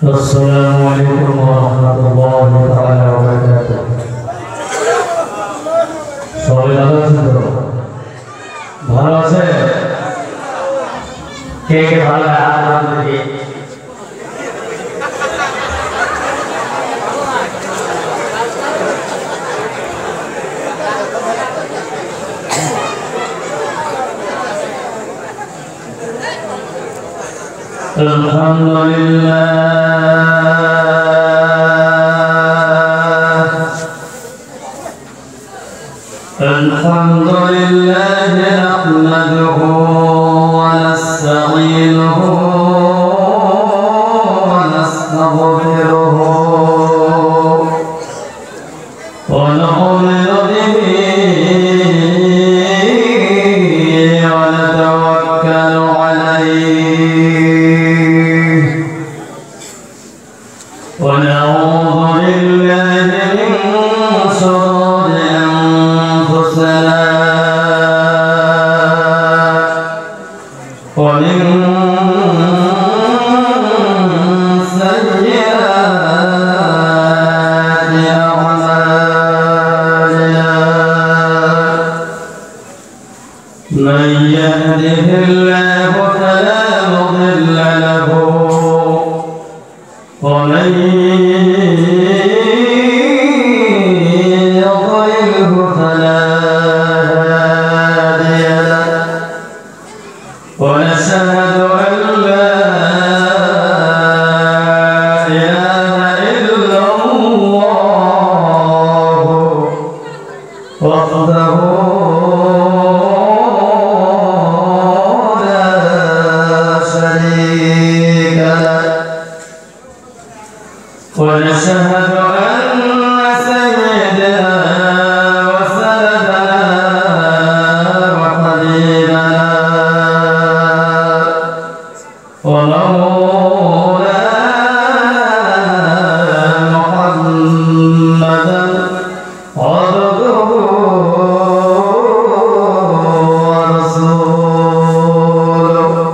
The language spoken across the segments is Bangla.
Assalamualaikum warahmatullahi taala wabarakatuh. সবাই ভালো আছেন তো? ভালো আছে? কে কে ভালো আছে? Alhamdulillah, alhamdulillah, nahmaduhu wa nasta'inuhu wa nastaghfiruhu wa nu'minu bihi wa natawakkalu alayhi ونعوذ بالله من شرور أنفسنا ومن سيئات أعمالنا من يهده الله فلا مضل له ومن يضلله فلا هادي له ونشهد أن لا إله إلا الله وحده لا شريك له ونشهد أن سيدنا وسندنا وحبيبنا ومولانا محمدا عبده ورسوله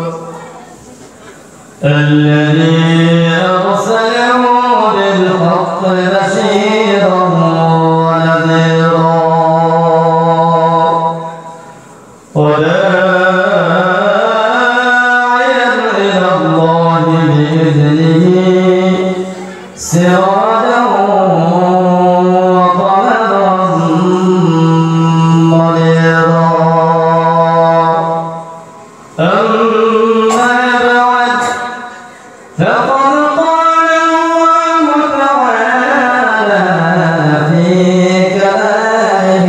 الذي أرسله بالحق بشيرا ونذيرا وداعيا إلى الله بإذنه سراجا وقمرا منيرا أما بعد فقد قال الله تعالى في كلامه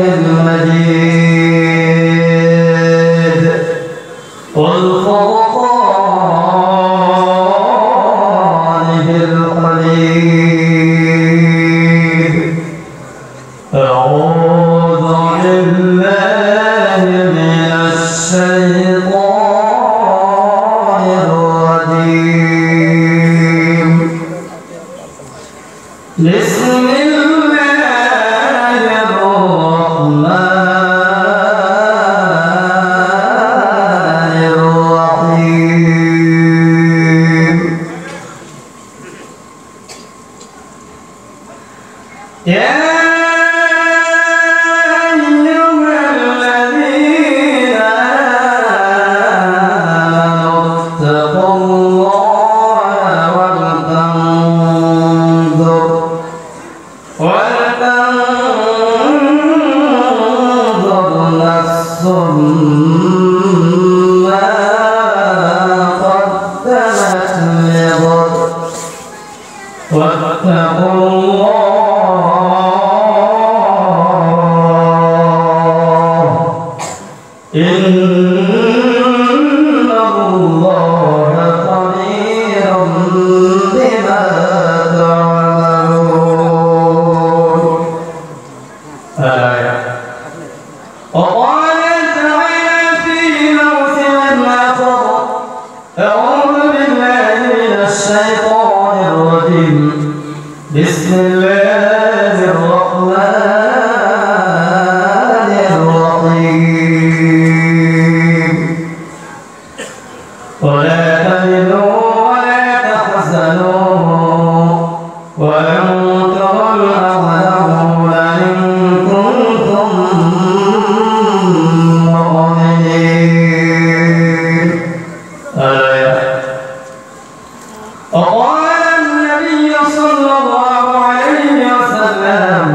المجيد والفرقانه الحميد أعوذ بالله من الشيطان الرجيم بسم الله الرحمن الرحيم يا أيها الذين آمنوا اتقوا الله ولتنظر نفس ما قدمت لغد واتقوا الله إن الله خبير بما تعملون. وقال تعالى في موسم العصر أعوذ بالله من الشيطان الرجيم بسم الله الرحمن الرحيم ولا تهنوا ولا تحزنوا وأنتم الأعلمون إن كنتم مؤمنين. وقال النبي صلى الله عليه وسلم: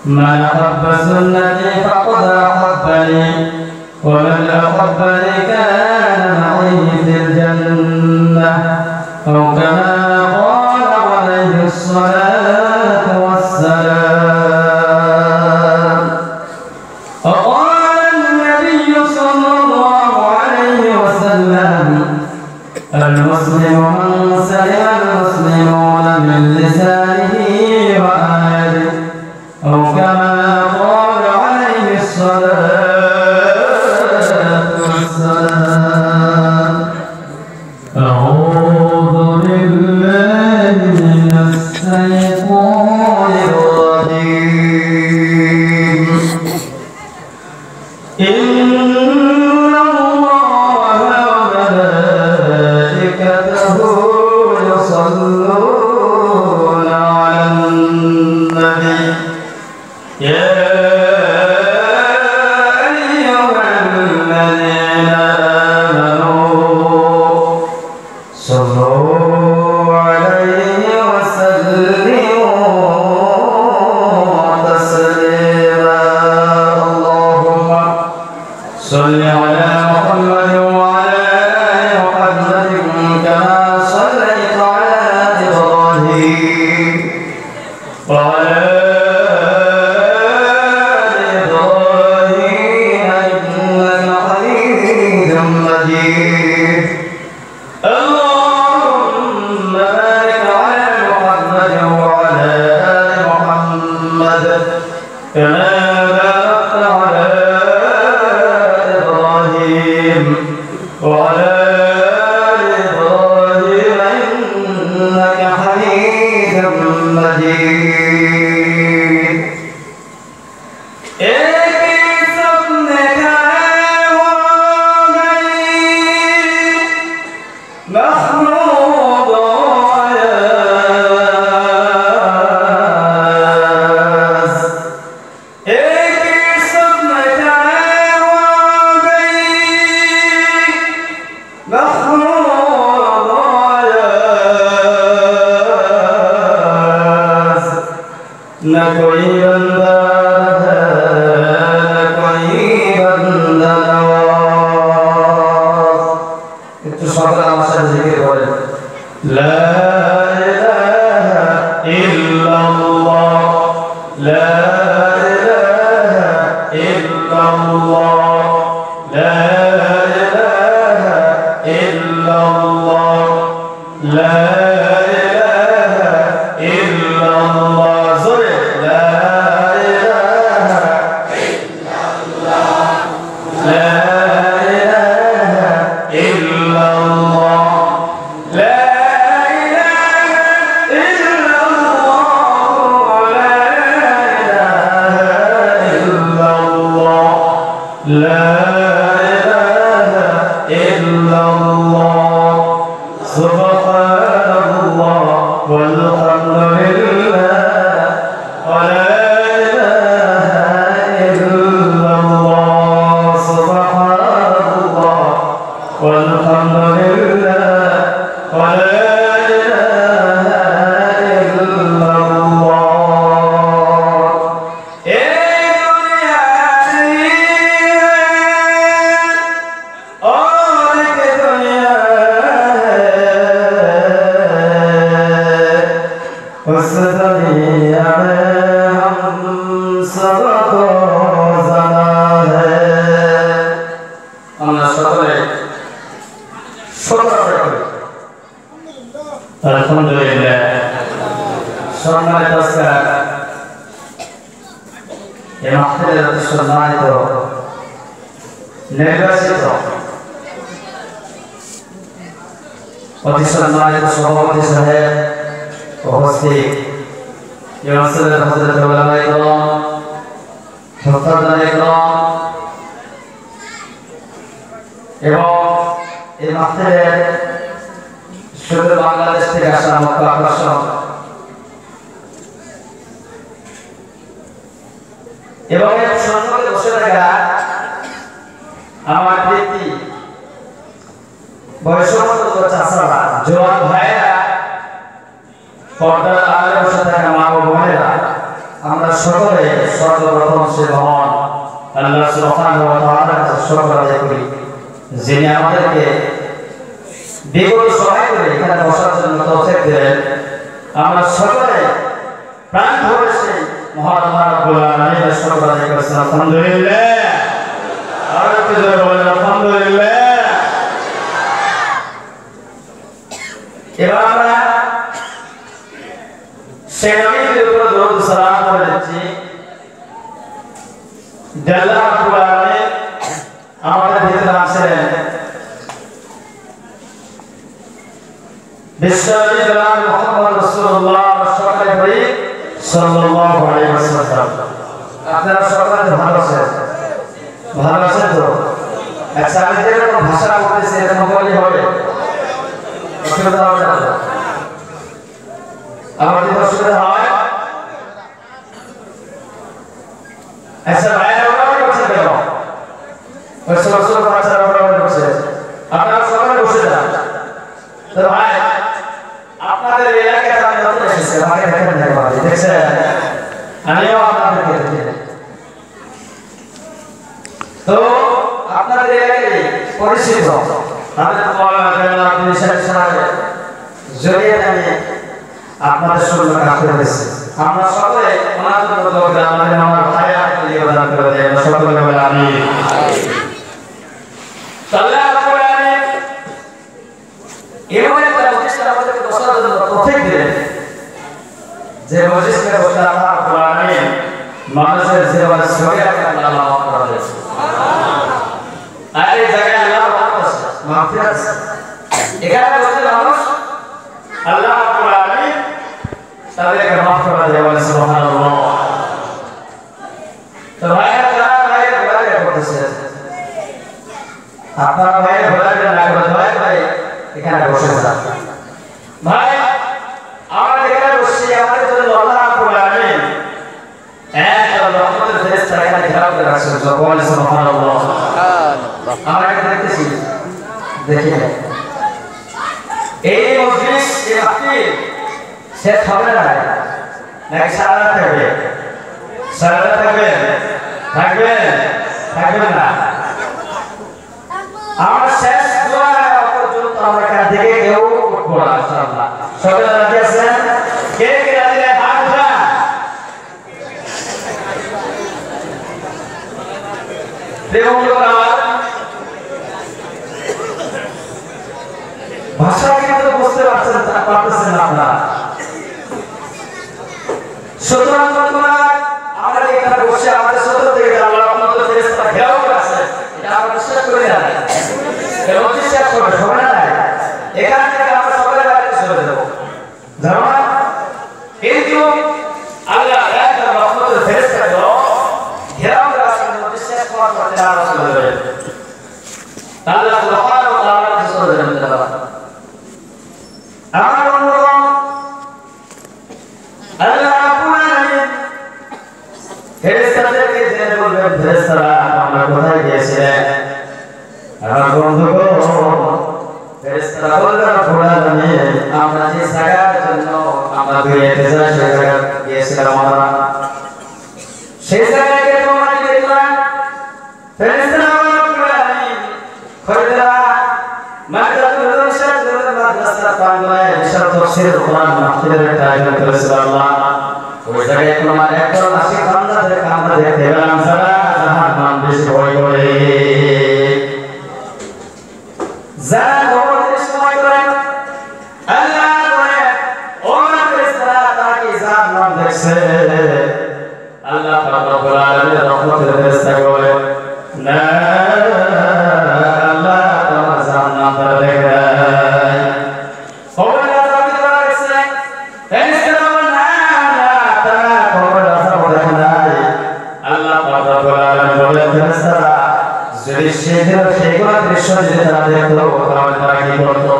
من أحب سنتي فقد أحبني ومن أحبني كان معي في الجنة، أو كما قال عليه الصلاة والسلام. وقال النبي صلى الله عليه وسلم: المسلم من سلم المسلمون من لسانه ويده، أو كما قال عليه الصلاة والسلام. أعوذ بالله من الشيطان الرجيم. إن الله وملائكته يصلون على النبي يا أيها الذين آمنوا صلوا عليه وسلموا تسليما. اللهم صل على محمد وعلى آل محمد كما صليت على إبراهيم وعلى آل إبراهيم إنك حميد مجيد. اللهم بارك على محمد وعلى آل محمد كما باركت على إبراهيم وعلى آل إبراهيم إنك حميد مجيد. نقيبا نقيبا نواز. একটু সকালে আমার সাথে জিকির করেন লা ইলাহা ইল্লাল্লাহ লা ইলাহা ইল্লাল্লাহ লা ইলাহা ইল্লাল্লাহ লা ইলাহা ইল্লাল্লাহ। لا إله إلا الله سبحان الله والحمد لله ولا إله إلا الله سبحان الله والحمد لله ولا إله إلا الله. আলহামদুলিল্লাহ। সম্মানিত স্যার, এই মাহফিলের অতি সম্মানিত নির্বাচিত অতি সম্মানিত সভাপতি সাহেব উপস্থিত এই অঞ্চলের হযরত উলামায়ে কেরাম, মুফাদ্দালে কেরাম এবং এই মাহফিলের শুধু বাংলাদেশ থেকে আসা মুখ্য আকর্ষণ এবং এর সম্মুখে বসে থাকা আমার ব্যক্তি বয়সমত চাচারা জোয়ান ভাইয়েরা পর্দার আড়ালে বসে থাকা মা ও বোনেরা আমরা সকলে সর্বপ্রথম সে মহান আল্লাহ সুবহানাহু ওয়া তাআলার কাছে শুকর আদায় করি যিনি আমাদেরকে বিগত সহায় করে এখানে বসার জন্য তৌফিক দিলেন। আমরা সকলে প্রাণ ভরে সেই মহান আল্লাহ রাব্বুল আলামিনের শুকর আদায় করছি আলহামদুলিল্লাহ। আর একটু জোরে বলেন আলহামদুলিল্লাহ। এবার আমরা সেই নবীর উপর দরুদ সালাম করে দিচ্ছি। আল্লাহ রাব্বুল আলামিন আমাদের ভিতরে আছেন বিশ্বনবী জনাব মুহাম্মদ রাসূলুল্লাহ সাল্লাল্লাহু আলাইহি ওয়াসাল্লাম। আপনারা সকলে ভালো আছেন? ভালো আছেন তো? আচ্ছা, আমি যেরকম ভাষা বলতেছি এরকম বললে হবে? অসুবিধা হবে না? আমার যদি অসুবিধা হয়? আচ্ছা, ভাইরা ওরা বসে কেন? ওই ছোট ছোট বাচ্চারা ওরা বসে, আপনারা সকলে বসে যান। তো ভাই, আপনাদের এলাকায় আমি নতুন এসেছি, আমাকে দেখেন দেখছেন, আমিও আপনাদেরকে দেখি। তো আপনাদের এলাকায় পরিচিত আমাদের জড়িয়ে আমি আপনাদের সঙ্গে কাজ করেছি। আমরা সকলে ওনার জন্য আমাদের আমার ভাই আপনাদের যোগদান করে দেয়। আমরা সকলে বলে আমি এমন একটা প্রতিষ্ঠান আমাদেরকে বসার জন্য তৌফিক দিলেন যে মসজিদে বসে আল্লাহ রাব্বুল আলামিন মানুষের জীবন সরিয়ে আল্লাহ মাফ করে দেন। আর এই জায়গায় আল্লাহ মাগফিরাত আছে। এখানে বসে মানুষ আল্লাহ রাব্বুল আলামিন তাদেরকে মাফ করে দেন। বলেন সুবহানাল্লাহ। তো ভাইরা যারা ভাইরা ঘোরাঘুরি করতেছে, আপনারা ভাইরা ঘোরাঘুরি না করে ভাই এখানে বসে যান। ভাই আমরা এখানে বসে আমাদের জন্য আল্লাহ রাব্বুল আলামিন এক রহমতের ফেরেশতা এখানে ঘেরাও করে রাখছেন। বলেন সুবহানাল্লাহ। আমরা এটা দেখতেছি, দেখি এই মজলিস এই মাহফিল শেষ হবে না নাকি সারা রাত থাকবে? সারা রাত থাকবে? থাকবে না। আমরা শেষ দোয়া পর্যন্ত আমরা এখান থেকে কেউ উঠবো না ইনশাআল্লাহ। সকলে রাজি আছেন? কে কে রাজি? হাত উঠান। ভাষা কিন্তু বুঝতে পারতেছেন না আপনারা। সুতরাং আমরা এখানে বসে আমাদের সত্য থেকে আল্লাহ আপনাদের ফেরেশতা ঘেরাও করে আছে, এটা আমরা বিশ্বাস করি না। এটা বিশ্বাস করবে সবাই না? এখান থেকে আমরা সকলে বাইরে চলে যাব, জানো না? কিন্তু আল্লাহ এক রহমতের ফেরেশতা ঘেরাও করে আছে, বিশ্বাস করার পরে আমরা চলে যাব। আল্লাহ সুবহানাহু ওয়া তাআলা কাছে চলে যাব। আমার অনুরোধ আল্লাহ রাব্বুল আলামিন ফেরেশতাদেরকে জেনে বলবেন, ফেরেশতারা আমরা কোথায় গিয়েছিলেন? আমার বন্ধুগণ, ফেরেশতারা বলবেন রাব্বুল আলামিন আমরা যে জায়গার জন্য আমরা দুনিয়াতে যাই সেই জায়গায় গিয়েছিলাম আমরা, সেই জায়গায় তোমরা কি দেখলাম? ফেরেশতারা রাব্বুল আলামিন খরিদা মাদ্রাসাতুল ইরশাদ মাদ্রাসা বাংলায় বিশাল তাফসীর কোরআন মাহফিলের একটা আয়োজন করেছিল আল্লাহ। ওই জায়গায় তোমার একজন আশিক বান্দাদেরকে আমরা দেখতে পেলাম যারা জাহান্নাম বেশি ভয় করে, যারা ভয়ের সময় করে আল্লাহ বলে ও ফেরেশতারা তারা কি জাহান্নাম দেখছে? আল্লাহ পাক রব্বুল আলামিন রহমতের ফেরেশতা বলে না, আল্লাহ তোমার জাহান্নাম তারা দেখে যদি সেগুলো দৃশ্য যদি তারা দেখতো তাহলে তারা কি করতো?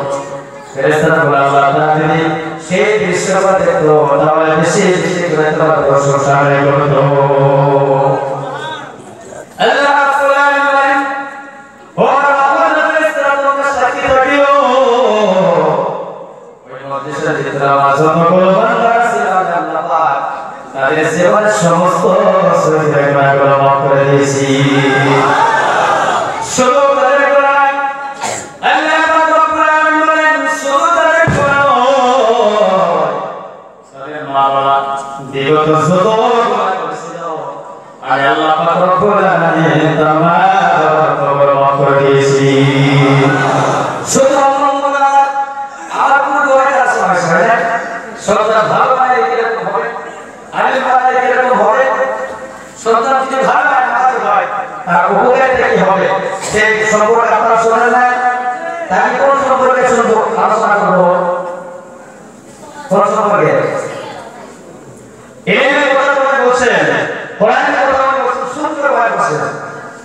ফেরেশতারা বলে আল্লাহ তারা যদি সেই দৃশ্যটা দেখতো তাহলে বেশি বেশি করে তারা প্রশংসা করতো। দেশের ভিতরে আমার যত বান্দা ছিল আল্লাহ পাক তাদের জীবনের সমস্ত সহিদাগুলো মাফ করে দিয়েছি শুধু তাদের কোরআন আল্লাহ পাক রব্বুল আলামিন বলেন শুধু তাদের কোরআন তাদের মা বাবা বিগত যত গুনাহ করেছিল আমি আল্লাহ পাক রব্বুল আলামিন তামাম কবর মাফ করে দিয়েছি শুধু আমার কোনো দোয়া আছে ভাই সন্তান ভালো হয় এরকম হবে আলিম ভালো এরকম হবে সন্তান যদি ভালো হয় ভালো হয় তার উপকারিতা কি হবে সেই সম্পর্কে আপনারা শুনে না তাই কোন সম্পর্কে শুনবো আলোচনা করবো কোন সম্পর্কে এই কথা বলে বলছেন কোরআনের কথা বলে বলছেন সুন্দর ভাবে বলছেন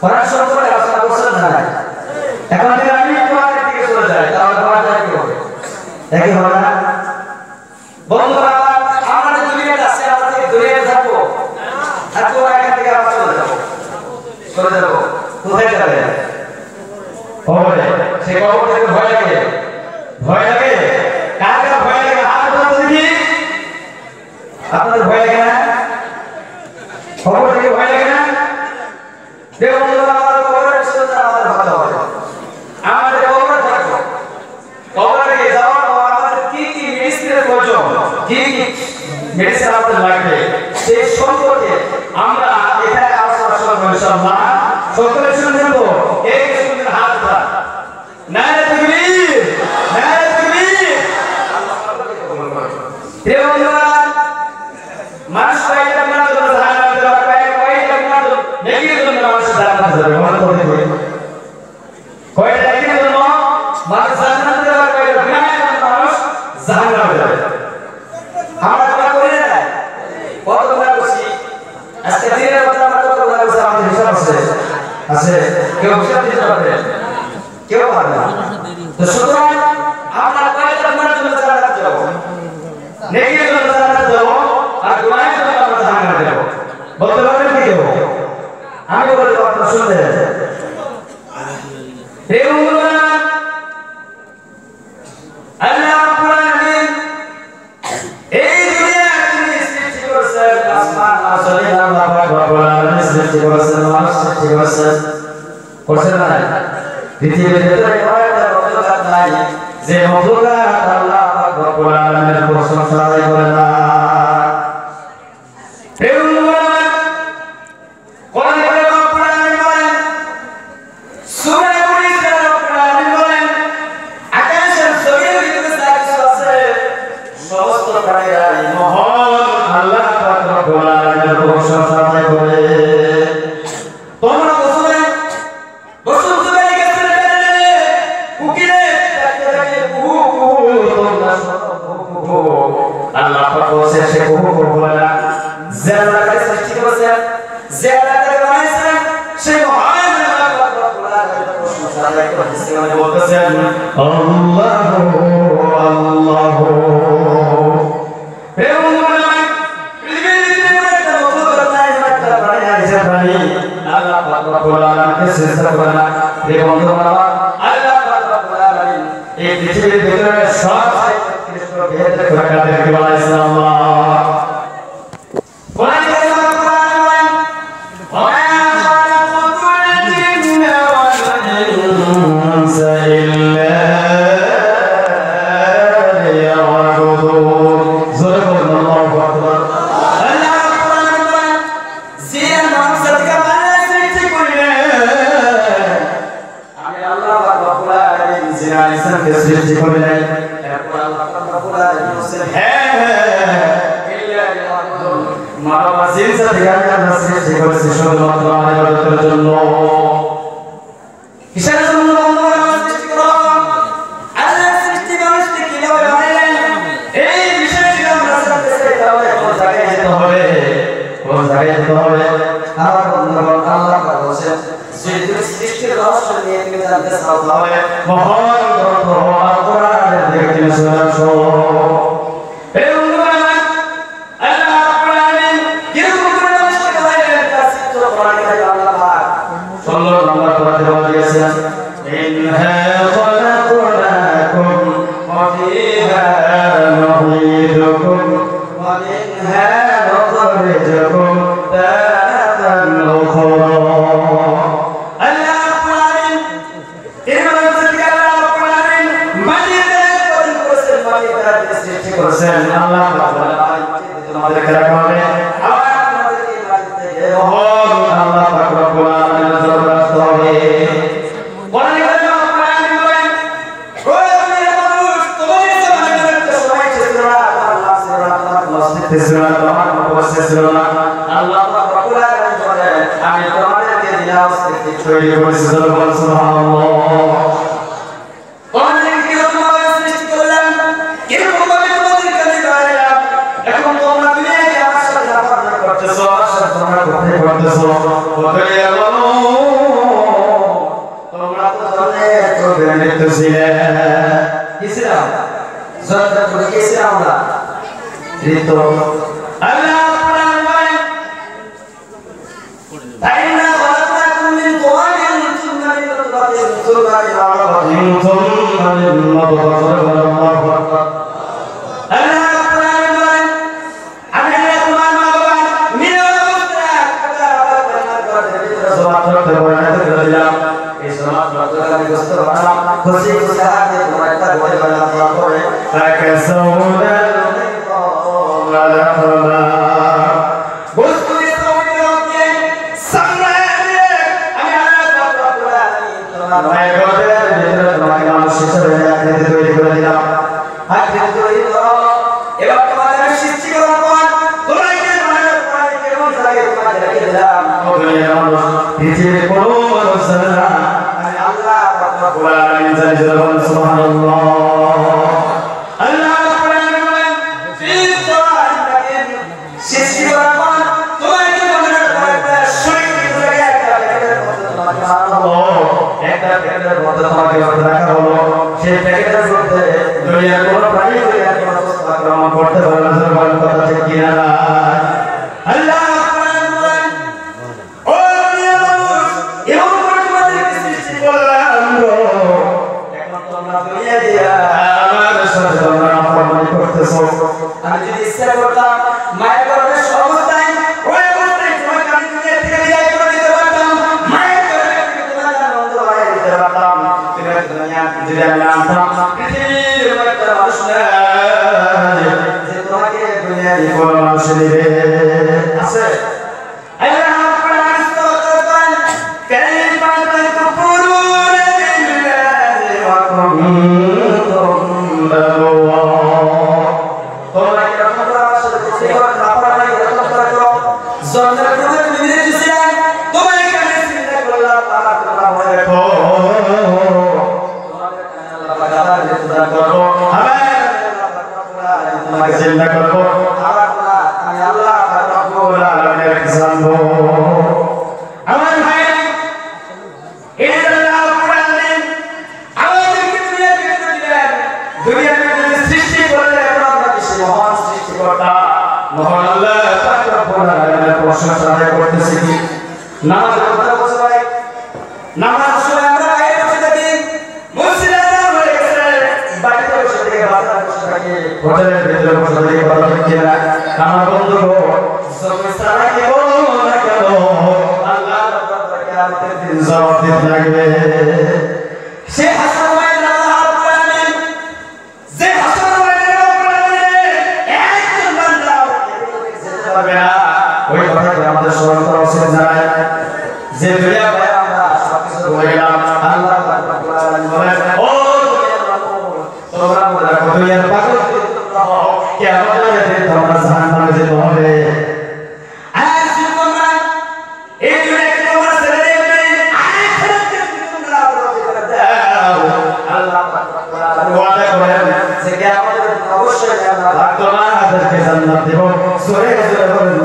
কোরআন সম্পর্কে আলোচনা করছেন না এখন যদি আমি কোরআনের দিকে চলে যাই তাহলে কোরআনটা কি হবে একই হবে না বন্ধুরা আমরা দুনিয়াতে আছি আমরা থেকে দুনিয়াতে থাকবো আর তোমরা এখান থেকে আবার চলে যাবো কোথায় যাবে কবরে সে কবর থেকে ভয় লাগে কার কার ভয় লাগে হাত তুলে দেখি আপনাদের ভয় লাগে না কবর থেকে ভয় লাগে না দেখো বন্ধুরা আমাদের কবরে চলে যাওয়া আমাদের ভালো হবে আমাদের কবরে থাকবো কবরে যাওয়ার পর আমাদের কি কি মেডিসিনের প্রয়োজন কি কি মেডিসিন আমাদের লাগবে সেই সম্পর্কে আমরা এখানে আলোচনা করব ইনশাআল্লাহ সকলে শুনবেন তো এই শুনবেন হাত উঠা নারে তাকবীর দেওয়া মানুষ কয়টা মানুষ জাহান্নামে যাবে কয়টা মানুষ নেকির জন্য মানুষ জান্নাতে যাবে মনে করে দেখুন কয়টা নেকির জন্য মানুষ জান্নাতে যাবে কয়টা গুনাহের জন্য মানুষ জাহান্নামে যাবে আমরা কথা করি না কত গুনাহ করছি আজকে দিনের কথা আমরা কত গুনাহ করছি আমাদের হিসাব আছে কেউ হিসাব দিতে পারবে কেউ পারবে না তো সুতরাং আমরা কয়টা গুনাহের জন্য জান্নাতে যাব নেকির জন্য জান্নাতে যাব আর গুনাহের জন্য আমরা জাহান্নামে যাব বলতে পারবেন কি কেউ আমি বলে দেব আপনারা শুনবেন এই বন্ধুরা আল্লাহ রাব্বুল আলামিন এই দুনিয়া তিনি সৃষ্টি করেছেন আসমান আর জমিন আল্লাহ পাক রব্বুল আলামিন সৃষ্টি করেছেন মানুষ সৃষ্টি করেছেন করছেন না পৃথিবীর ভিতরে কয়টা মখলুকাত নাই যে মখলুকাত আল্লাহ পাক রব্বুল আলামিনের প্রশংসা করে না এই বন্ধুরা কোরআনে রব্বুল আলামিন বলেন সূরা ইউনূসের রব্বুল আলামিন বলেন আকাশের জমিনের ভিতরে যা কিছু আছে সমস্ত প্রাণীরা মহান আল্লাহ পাক রব্বুল আলামিনের প্রশংসা করে তোমরা বসুন তুমি গেছে কুকিরে দেখতে কুহু তোমরা কুহু আল্লাহ পাক বসে সে কুহু বলে না যারা সৃষ্টি করেছেন যারা বানাইছেন সেই মহান আল্লাহ পাক রব্বুল আলামিনের প্রশংসা করে বলতেছেন আল্লাহু আল্লাহু আল্লাহ পাক রব্বুল আলামিনকে সিজদা করে না এই বন্ধুরা আল্লাহ পাক রব্বুল আলামিন এই পৃথিবীর ভিতরে সবচেয়ে উৎকৃষ্ট বেহেশত করে কাদেরকে বানাইছেন আল্লাহ কোরআনে কারিমে রব্বুল আলামিন ওয়া মা খালাকুল জিন্না ওয়াল ইনসা ইল্লা লিয়াবুদুন জোরে বলুন আল্লাহু আকবার আল্লাহ রাব্বুল আলামিন বলেন জিয়া মাকসাদকে সৃষ্টি করলেন এরপর আল্লাহ পাক রব্বুল আলামিন বলেন ইল্লা লিয়াবুদুন মানব জিন জাতিকে আল্লাহ সৃষ্টি করেছে শুধুমাত্র আমার ইবাদতের জন্য কিসের জন্য বন্ধুরা সৃষ্টি করলাম আল্লাহ সৃষ্টি মানুষকে কিভাবে বানালেন এই বিষয়টি আমরা জানতে চাই তাহলে কোন জায়গায় যেতে হবে আমার বন্ধুগণ আল্লাহ পাক বলেন সৃষ্টির রহস্য নিয়ে তুমি জানতে চাও তাহলে মহান গ্রন্থ আল কোরআনের দিকে তুমি চলে আসো এই বন্ধুরা আল্লাহ রাব্বুল আলামিন কিরকম করে মানুষকে বানাইলেন তার চিত্র কোরআনে আল্লাহ পাক 16 নম্বর পড়াতে বলেছেন ইন্না খালাকনাকুম ওয়া ফীহা করতেছেন আল্লাহ তোমাদেরকে রাখা হবে আল্লাহ পাক রব্বুল আলামিনের দরবারে আসতে হবে আল্লাহ পাক রব্বুল আলামিন বলেন আমি তোমাদেরকে দিলাম অস্তিত্ব তৈরি করেছি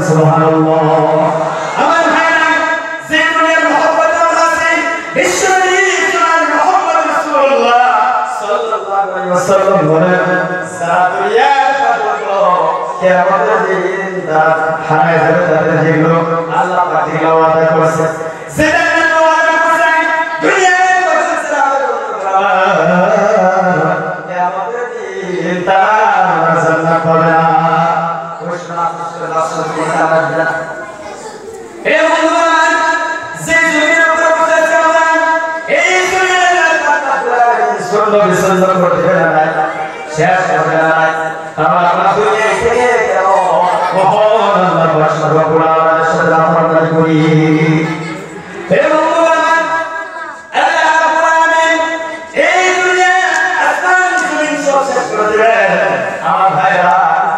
সুবহানাল্লাহ শেষ করে দুনিয়া থেকে গেল মহান আল্লাহ পাক রব্বুল আলামিনের সাথে আমরা করি হে বন্ধুরা আল্লাহ রাব্বুল আলামিন এই দুনিয়া আসমান জমিন সব শেষ করে দিবেন আমার ভাইরা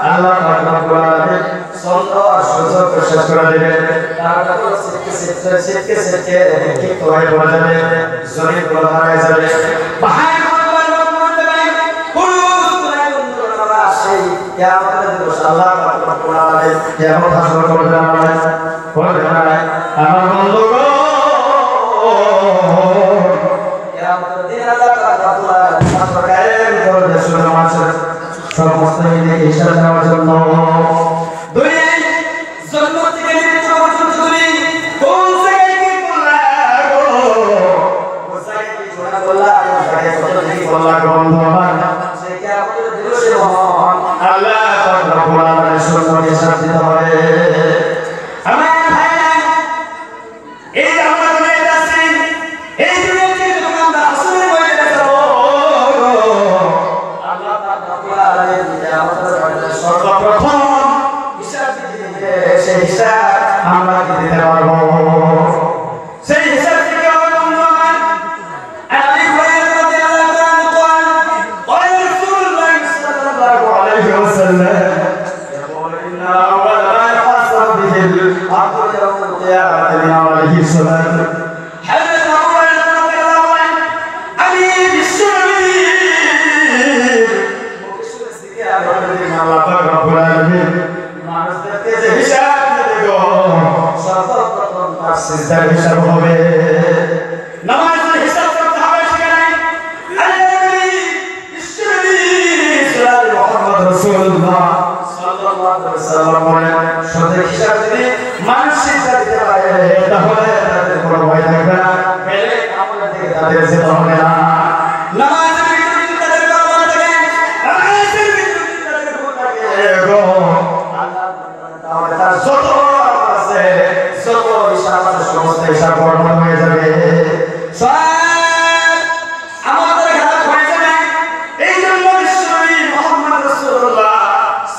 আল্লাহ পাক রব্বুল আলামিন সুন্দর সুযোগ শেষ করে দিবেন তারটা তো সিটকে ঠিক হয়ে পড়ে যাবে জমিন গুলো হারিয়ে যাবে পাহাড় কিয়ামতের দিবস আল্লাহ পাক রব্বুল আলামিন কিয়ামত হাসর করবে না আমার বন্ধুগণ কিয়ামতের দিন আল্লাহ পাক রব্বুল আলামিন সরকারের করবে শুধু মানুষের সমস্ত দিকে হিসাব নেওয়ার জন্য দুনিয়ায় জন্ম থেকে মৃত্যু পর্যন্ত তুমি কোন জায়গায় কি করলা গো কোন জায়গায় কি গুনাহ করলা কোন জায়গায় কত কি করলা গো বন্ধু আমার সেই কিয়ামতের দিবসে মহান আল্লাহ পাক রব্বুল আলামিনের সুন্দর হিসাব দিতে হবে আমার ভাইরা এই আমরা দুনিয়াতে আছি এই দুনিয়াতে যখন আমরা আসলে হয়ে যাব আল্লাহ পাক রব্বুল আলামিন কিয়ামতের ময়দানে সর্বপ্রথম হিসাব দিতে সেই হিসাব আমরা দিতে পারবো সেই হিসাব থেকে আমরা আলী হুরায়রা রাদিয়াল্লাহু তাআলা قال قال رسول الله صلى الله عليه وسلم يقول ان اول ما يحاسب به العبد يوم القيامه من عمله الصلاه حدث ابو هريره رضي الله عنه علي بالشرعي مكشف السكيه والذين الله رب العالمين মানুষদেরকে যে হিসাব দেব সর্বপ্রথম তার সিজদার হিসাব হবে নামাজের হিসাব করতে হবে সেখানে আল্লাহর ইসলামী সাল্লাল্লাহু মুহাম্মদ রাসূলুল্লাহ সাল্লাল্লাহু আলাইহি ওয়াসাল্লাম বলেন সঠিক হিসাব যদি মানুষ সিজদা দিতে পারে তাহলে তাদের কোনো ভয় থাকবে না পেলে আমলের দিকে তাদের যেতে হবে না নামাজের ভিতরে তাদের কলমা থাকে নামাজের ভিতরে তাদের ভুল থাকে তার যত আছে যত হিসাব আছে সমস্ত হিসাব বর্ণনা হয়ে যাবে আমাদের হাত হয়ে যাবে এই জন্য বিশ্বনবী মুহাম্মদ রাসূলুল্লাহ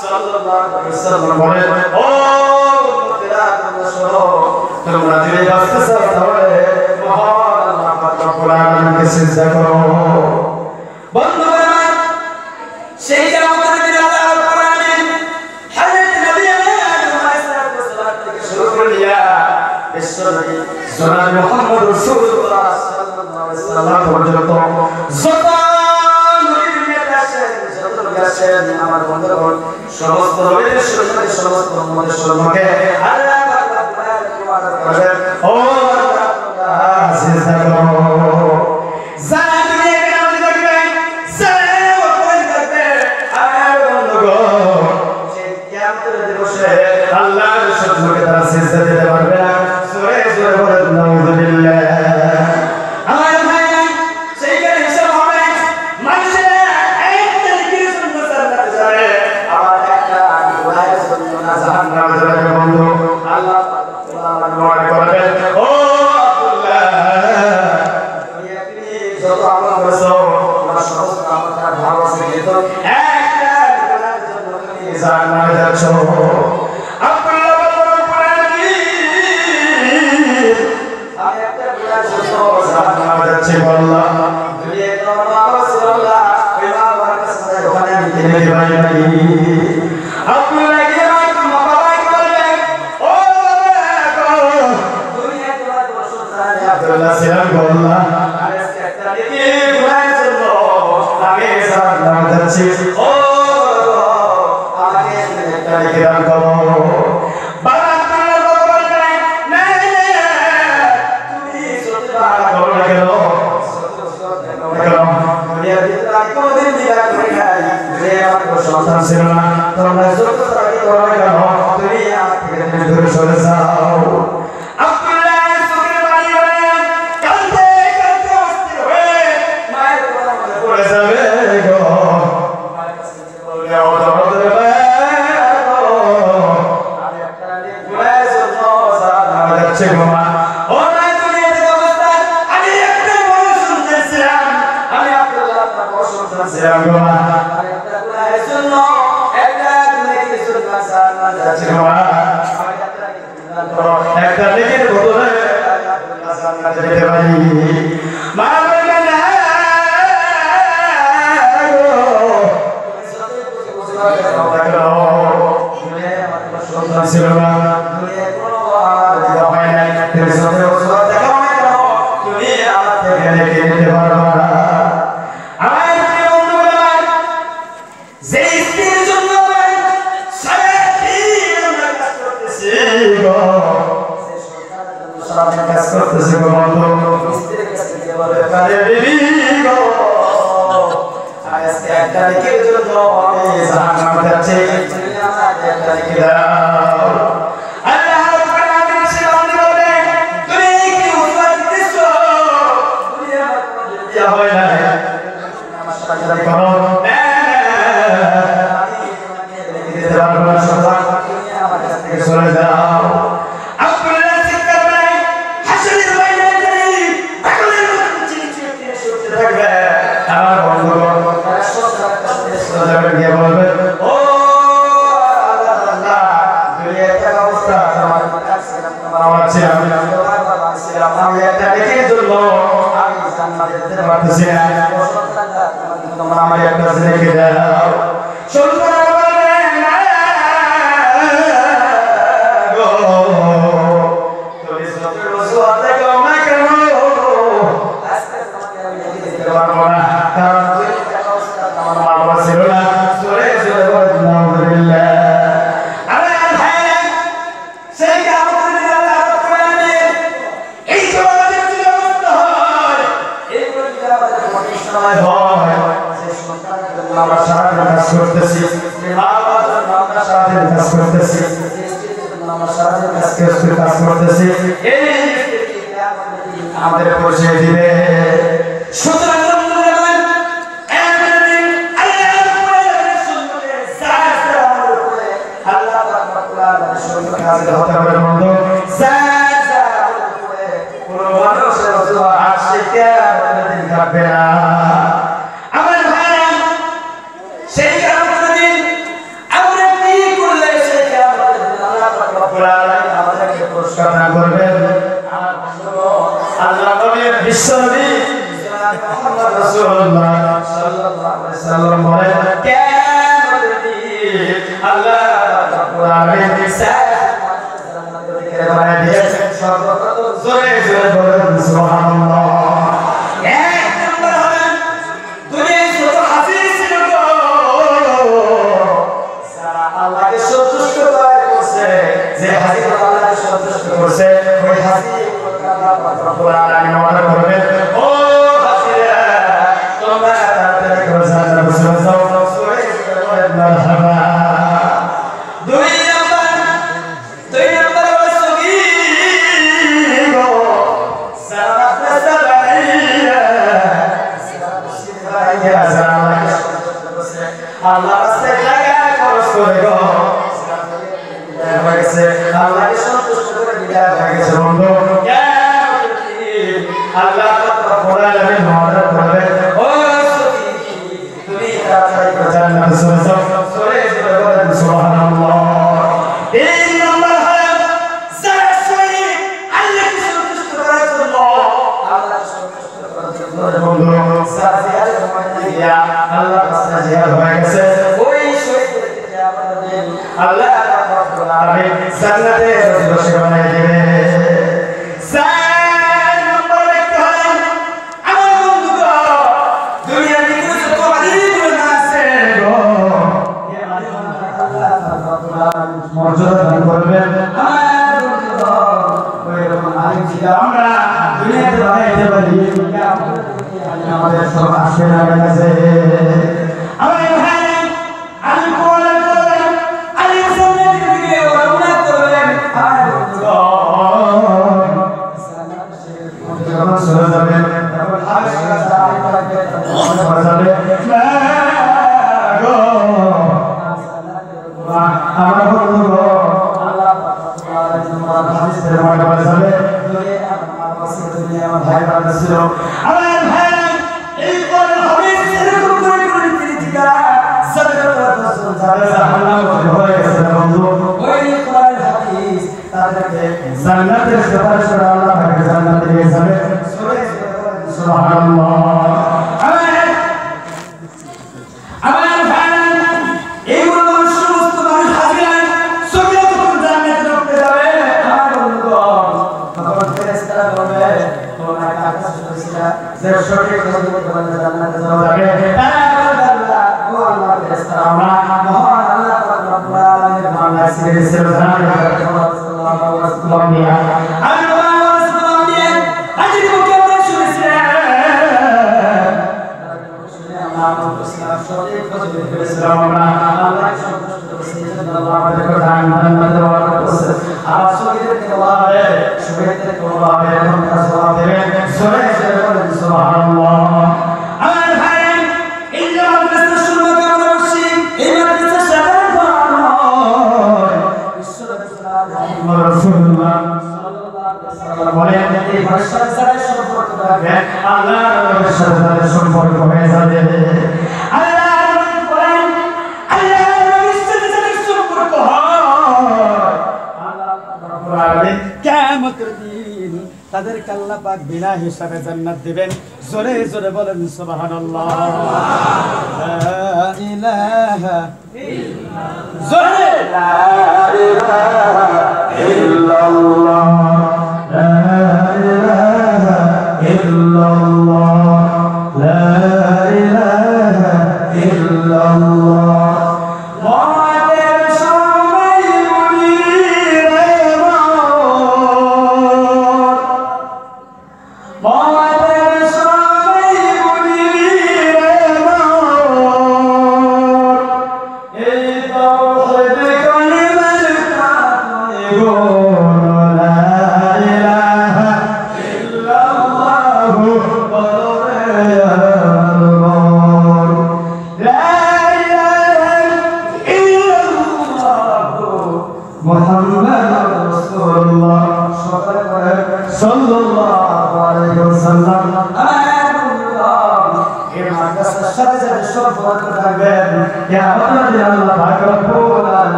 সাল্লাল্লাহু আলাইহি ওয়াসাল্লাম বলেন ও উম্মতেরা তোমরা শোনো তোমরা যদি বাঁচতে চাও তাহলে মহান আল্লাহ পাক রব্বুল আলামিনকে সিজদা করো বন্ধুরা সেই যে আমাদের দিন আল্লাহ রাব্বুল আলামিন হযরত নবী আলাইহিস সালাম থেকে শুরু করে দিয়া বিশ্বনবী জনাব মুহাম্মদ রাসূলুল্লাহ সাল্লাল্লাহু আলাইহি ওয়াসাল্লাম পর্যন্ত যত নবী দুনিয়াতে আসেন যত নবী আসেন আমার বন্ধুগণ সমস্ত নবীদের সম্মানে সমস্ত উম্মতের সম্মানে আল্লাহ পাক রব্বুল আলামিন ওয়াদা করেন ও আল্লাহ সিজদা করো যারা দুনিয়াকে নামাজ পড়বে যারা ওয়াজ করবে আমার বন্ধুগণ সেই কিয়ামতের দিবসে আল্লাহর সম্মুখে তারা সিজদা দিতে পারবে না সূরা সূরা বলেন নাউযুবিল্লাহ আমার ভাইরা সেইখানে হিসাব হবে মানুষের একটা জিকির জন্য জান্নাতে যাবে আবার একটা গুনাহের জন্য না জাহান্নামে যাবে বন্ধু আল্লাহ পাক ওয়াদা করবেন ও আব্দুল্লাহ তুমি যত আমল করেছো তোমার সমস্ত আমলটা ভালো আছে কিন্তু একটা গুনাহের জন্য তুমি জাহান্নামে যাচ্ছ আব্দুল্লাহ বললেন আমি একটা গুনাহের জন্য জাহান্নামে যাচ্ছি বললাম দুনিয়ায় তো আমার রাসূলুল্লাহ ওই মা বাবার কাছে ওখানে আমি কিনে দিবাই নাই আব্দুল্লাহ গিয়ে মা বাবাকে বললেন ও বাবা দুনিয়ায় তোমার বসত জানি আব্দুল্লাহ ছিলাম বললাম আমি আজকে একটা দেখি গুনাহের জন্য আমি জাহান্নামে যাচ্ছি ও আমাকে একটা লিখে দান করো বাবা আব্দুল্লাহ বললেন না তুমি সত্যি বাবা করো না কেন দুনিয়ার ভিতরে আমি কোনোদিন বিবাহ করি নাই যে আমার কোনো সন্তান ছিল না তোমরা যত তাড়াতাড়ি করো না কেন তুমি আমার থেকে দূরে সরে যাও আব্দুল্লাহ চোখের পানি হয়ে কাঁদতে কাঁদতে অস্থির হয়ে মায়ের কথা মনে পড়ে যাবে গো মায়ের কাছে বললে ও দরদের আমি একটা গুনাহের জন্য জাহান্নামে যাচ্ছি গো মা ও নাই দুনিয়াতে অবস্থা আমি একটা বড় সন্তান ছিলাম আমি আব্দুল্লাহ আপনার বড় সন্তান ছিলাম গো মা আমি একটা গুনাহের জন্য একটা যাচ্ছে বাবা একটা নেকের বদলে জান্নাতে যেতে পারি মা বলে না সন্তান ছিল না হয় নাই তুমি সাথে ওসব দেখা হয় না তুমি আমার থেকে নেকে নিতে পারবা না আমার প্রিয় বন্ধুগণ যে স্ত্রীর জন্য সারাদিন আমরা কাজ করতেছি গো সে সন্তানের জন্য সারাদিন কাজ করতেছি গো বন্ধু স্ত্রীর কাছে গিয়ে বলে কারে বিবি গো আজকে একটা নেকের জন্য আমি জাহান্নামে যাচ্ছি তুমি আমাকে একটা নেকি দাও আল্লাহ রাব্বুল আলামিন সে বন্ধু বলে তুমি কি উপায় দিছো তুমি আমার কোনো দেয়া হয় না আমার সাথে করো না আমি তোমাকে নেকি দিতে পারবো না সুতরাং তুমি আমার কাছ থেকে সরে যাও আব্দুল্লাহ সিকদার ভাই হাসরের ময়দানে পাগলের মতো চিৎকার করতে থাকবে আমার বন্ধুগণ গিয়ে বলবে ও আল্লাহ আল্লাহ দুনিয়াতে অবস্থা আমার ছিল আমি একটা নেকির জন্য আমি জান্নাতে যেতে পারতেছি না তোমরা আমার একটা নেকি দাও সন্তান বলবে না গো তুমি যত রসুল দেখো না কেন আজকে তোমাকে আমি নেকি দিতে পারবো না কারণ আমার মা ছিল না সরে চলে গেল আলহামদুলিল্লাহ আরে ভাই সেই কিয়ামতের দিন আল্লাহ রাব্বুল আলামিন এই জগতের যে অবস্থা হয় এই যদি আমাদের প্রতিষ্ঠায় হয় যে সন্তানের জন্য আমরা সারাদিন কাজ করতেছি মা বাবার জন্য আমরা সারাদিন কাজ করতেছি স্ত্রীর জন্য আমরা সারাদিন কাজ করতেছি এই আমাদের পৌঁছে দিবে সুতরাং হতে হবে বন্ধু কোনো মানুষের আশিকে দিন থাকবে না আমার ভাইরা সেই কিয়ামতের দিন আমরা কি করলে সেই কিয়ামতের দিন আল্লাহ পাক রব্বুল আলামিন আমাদেরকে পুরস্কার দান করবেন আমার বন্ধুগণ আল্লাহ নবীর বিশ্বনবী মুহাম্মদ রাসূলুল্লাহ সাল্লাল্লাহু আলাইহি ওয়াসাল্লাম বলেন কিয়ামতের দিন আল্লাহ পাক রব্বুল আলামিন জোরে জোরে বলেন সুবহানাল্লাহ এক নম্বর হলেন দুনিয়ায় যত হাজির ছিল গো যারা আল্লাহকে সন্তুষ্ট করছে যে হাজির আল্লাহকে সন্তুষ্ট করছে ওই হাজির আল্লাহ পাক রব্বুল আলামিন ওয়াদা করবেন ও হাজিরা তোমরা তাড়াতাড়ি করে জান্নাতে চলে যাও জোরে জোরে বলেন মারহাবা দুই নম্বর আল্লাহ রাস্তায় টাকা খরচ করে গো আল্লাহকে সন্তুষ্ট করে বিদায় হয়ে গেছে বন্ধু আল্লাহ রব্বুল আলামিন ওয়াদা করবেন ও তুমি তাড়াতাড়ি করে জান্নাতে চলে যাও চলে যেতে বলেন সুবহানাল্লাহ তিন নম্বর হলো যারা শহীদ আল্লাহকে সন্তুষ্ট করার জন্য আল্লাহকে সন্তুষ্ট করার জন্য বন্ধু সাজিয়ার মধ্যে আল্লাহ রাস্তায় জিহাদ হয়ে গেছে ওই শহীদদেরকে কিয়ামতের দিন আল্লাহ রাব্বুল আলামিন জান্নাতে বসে বানিয়ে দেবে চার নম্বর ব্যক্তি হলেন আমার বন্ধুগণ দুনিয়ার ভিতরে যত আলিমুল আছে গো এই আলিমুল আল্লাহ রাব্বুল আলামিন মর্যাদা দান করবেন আমার বন্ধুগণ ওই রকম আলিম ছিল আমরা দুনিয়াতে বানাইতে পারি কিয়ামতের দিন আমাদের সব আসবে না কাছে আমার ভাই আমি কোলে কোলে আলিম সামনের দিকে রওনা করলেন আর বন্ধুগণ যখন চলে যাবেন তখন হাসরা যাবে গো আমার বন্ধুগণ আল্লাহ পাক রব্বুল আলামিন হাদিসের মধ্যে বলেছে আমার পাশে দুনিয়া আমার ভাই ব্রাদার ছিল আমার ভাই এই কোন হাদিস এরকম করে করে তিনি ঠিকা সাদা রাসূল সাল্লাল্লাহু আলাইহি ওয়াসাল্লাম হয়ে গেছে বন্ধু ওই Allah sendiri serta তাদেরকে আল্লাহ পাক বিনা হিসাবে জান্নাত দিবেন জোরে জোরে বলেন সুবহানাল্লাহ লা ইলাহা ইল্লাল্লাহ জোরে লা ইলাহা ইল্লাল্লাহ লা ইলাহা ইল্লাল্লাহ লা ইলাহা ইল্লাল্লাহ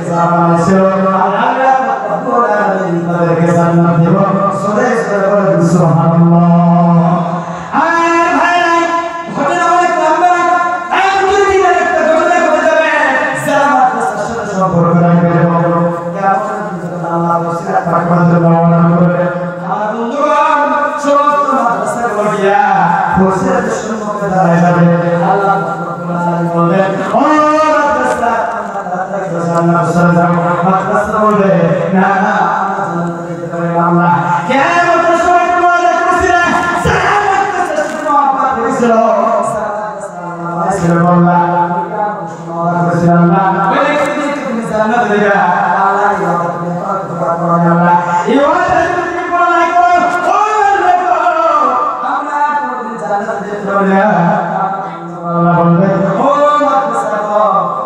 জামাইছিল আল্লাহ রব্বুল আলামিন তাদেরকে জান্নাত দেব সদে সদে বলে সুবহানাল্লাহ আর ভাইরা ঘটনা অনেক লম্বা আর দুদিনের একটা ঘটনা ঘটে যাবে যারা মাদ্রাসার সাথে সম্পর্ক রাখবে বলো কেমন যখন আল্লাহ ওসিলা পাকবার জন্য রওনা করবে আমার বন্ধুগণ সমস্ত মাদ্রাসার বলিয়া ওসিলার সম্মুখে দাঁড়ায় যাবে আল্লাহ রব্বুল আলামিন বলবেন ও মাদ্রাসা মাদ্রাসা বলবে না না আমরা জান্নাতে যেতে পারি আল্লাহ কেন সময় তোমাদের করেছিল সারা মাদ্রাসা শুনো আব্বা করেছিল সারা আল্লাহ করেছিল আল্লাহ বলে তুমি জান্নাতে যাবে আল্লাহ ইবাদত তুমি করো আল্লাহ ইবাদত তুমি করো না করো ও আমরা কোনদিন জান্নাতে যেতে পারি না আল্লাহ বলবে ও মাদ্রাসা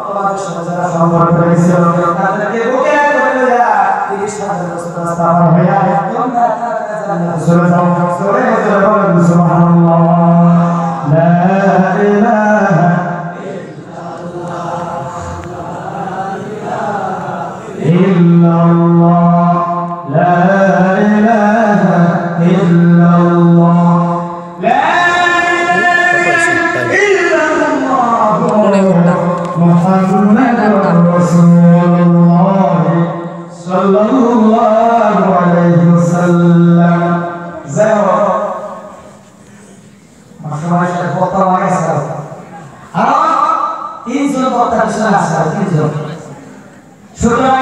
তোমাদের সাথে যারা সম্পর্ক রয়েছে তাদেরকে বুকে ধরে দেয়া 30,000 বছর রাস্তা পার হয়ে তোমরা জান্নাতে চলে যাও সরে বলেন সুবহানাল্লাহ লা ইলাহা ইল্লাল্লাহ লা ইলাহা ইল্লাল্লাহ লা মুহাম্মাদুর রাসূলুল্লাহ সাল্লাল্লাহু আলাইহি ওয়াসাল্লাম যাও মাশাআল্লাহ কথা লাগে স্যার আর তিনজন কথা শুনে আসা তিনজন সুতরাং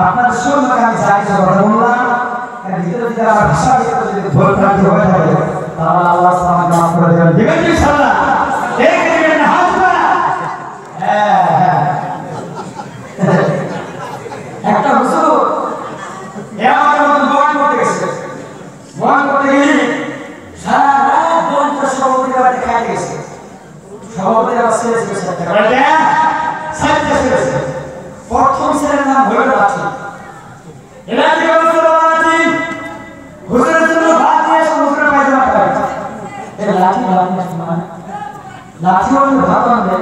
আপনাদের সম্মুখে আমি যা কিছু কথা বললাম এর ভিতরে যদি আমার ভাষা ভিতরে যদি ভুল ভ্রান্তি হয়ে থাকে তাহলে আল্লাহ আমাকে মাফ করে দেবেন দিবেন ইনশাআল্লাহ এক দিবেন হাত পা একটা হুজুর এমন মতো বয়ান করতে গেছে বয়ান করতে গিয়ে সারা রাত বন্ধ সভাপতির বাড়িতে খাইতে গেছে সভাপতির আবার ছেলে ছিল সাথে প্রথম ছেলের নাম হইল লাঠি লাঠি বলছিল লাঠি হুজুরের জন্য ভাত নিয়ে এসে হুজুরের পায়জামা খাই এই লাঠি ভাত নিয়ে আসছে মানে লাঠি বললে ভাত আনবে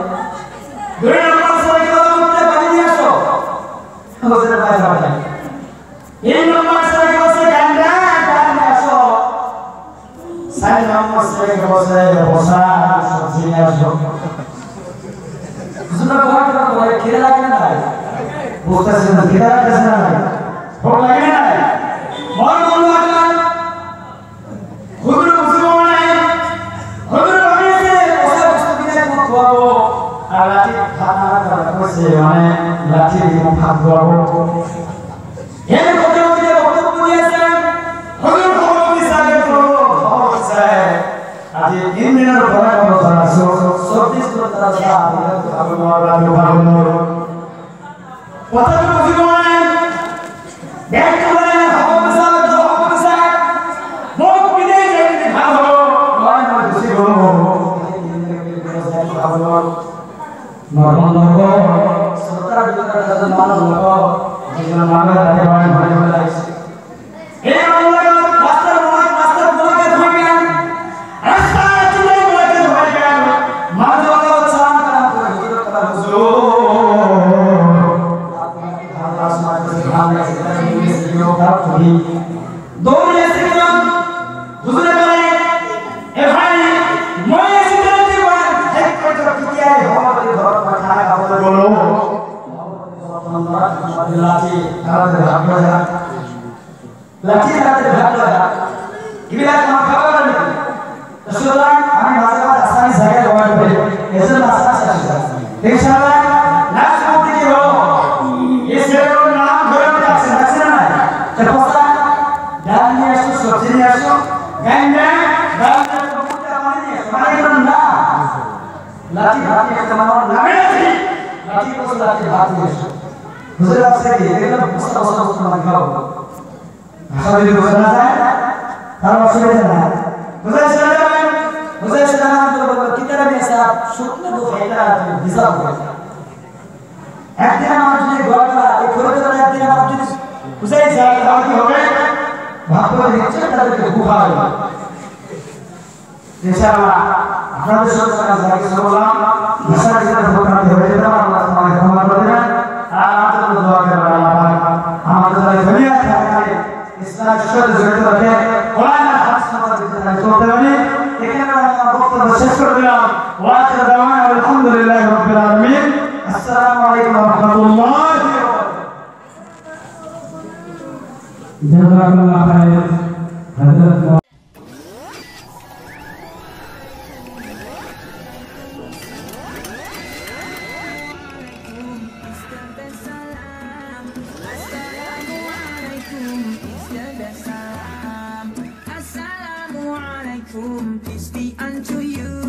দুই নম্বর ছেলেকে বলতে পানি নিয়ে আসো হুজুরের পায়জামা খাই তিন নম্বর ছেলেকে বলছে গান্ডা গান্ডা আসো চার নম্বর ছেলেকে বলছে বসা সবজি নিয়ে আসো হুজুরের ভয় কেন বলে খিদে লাগে না বুঝতেছেন না খিদে লাগতেছে না ভোগ লাগে না মন বন্ধ আল্লাহ হুজুর মুসলিম নাই হুজুর বানিয়েছে ওসব বস্তু কিনে কোন খাওয়াবো আর লাঠি খানা করা করছে মানে লাঠি দিয়ে ভাত খাওয়াবো এই কথা বলে বক্তব্য দিয়েছেন হুজুর খবর দিছে খবর দিছে আজ তিন দিনের পরে কথা আছে 24 ঘন্টা আছে আমি ভালো কথা বুঝি মানে দেখ করে খবর সাথে জবাব দিছে মুখ বিদে যেতে ভালো নয় নয় বুঝি বলবো নরমাল লোক সরকার বিকার দাদা মানব লোক যেন মানব রাতে হয় ভালো ভালো আছে এই আল্লাহ মাস্টার বলাকে ধরবেন রাস্তা চলে বলাকে ধরবেন মানব লোক সালাম কালাম করে হুজুর কথা হুজুর দৌড়ে শিখলাম হুজুরে বলে এ ভাই মই শিখলাম জীবন এক কথা কি আই হবে ধর কথা কথা বলো লাঠি হাতে ভাগলো যা লাঠি হাতে ভাগলো যা ইবিলা কোন খাবার নেই সুতরাং আমি মাঝে মাঝে আসামি জায়গায় ব্যবহার করি এজন্য আসামি আসছে ইনশাআল্লাহ লাস্ট মধ্যে কি হলো এই সেরকম নাম ধরে রাখছে না তো কথা ডাল নিয়ে আসো সবজি নিয়ে আসো গান্ডা ডাল কবুতর মানে নিয়ে মানে না লাঠি হাতে একটা মামা নামে আছে লাঠি বসে লাঠি হাত নিয়ে আসো হুজুর আছে কি এগুলো বসা মানে খাও ভাষা যদি বোঝা না যায় তার অসুবিধা না হুজুর সালাম কিতারা में साहब शुक्र दो फायदा हिसाब हो একদিন আমার যদি গড়টা এই করে করে একদিন আমার যদি হুসাইন সাহেব দাওয়াতি হবে ভাবতে দিচ্ছে তাদেরকে গুহা হবে ইনশাআল্লাহ আপনাদের সাথে কাজ রাখি বললাম ভাষা যেটা প্রোগ্রাম হয়ে যেতে আল্লাহ তোমাকে ক্ষমা করে দেন আমাদের দোয়া করবেন আল্লাহ আমাদের দুনিয়া থেকে ইসলামের সাথে জড়িত রাখে কোরআন আর হাদিস অনুযায়ী চলতে পারি এখানে আমরা বক্তব্য শেষ করে দিলাম ওয়া আখিরু দাওয়ানা আলহামদুলিল্লাহি রাব্বিল আলামিন আসসালামু আলাইকুম ওয়া রাহমাতুল্লাহি ওয়া বারাকাতুহু জাযাকাল্লাহু খাইর হযরত Assalamualaikum, peace be unto you.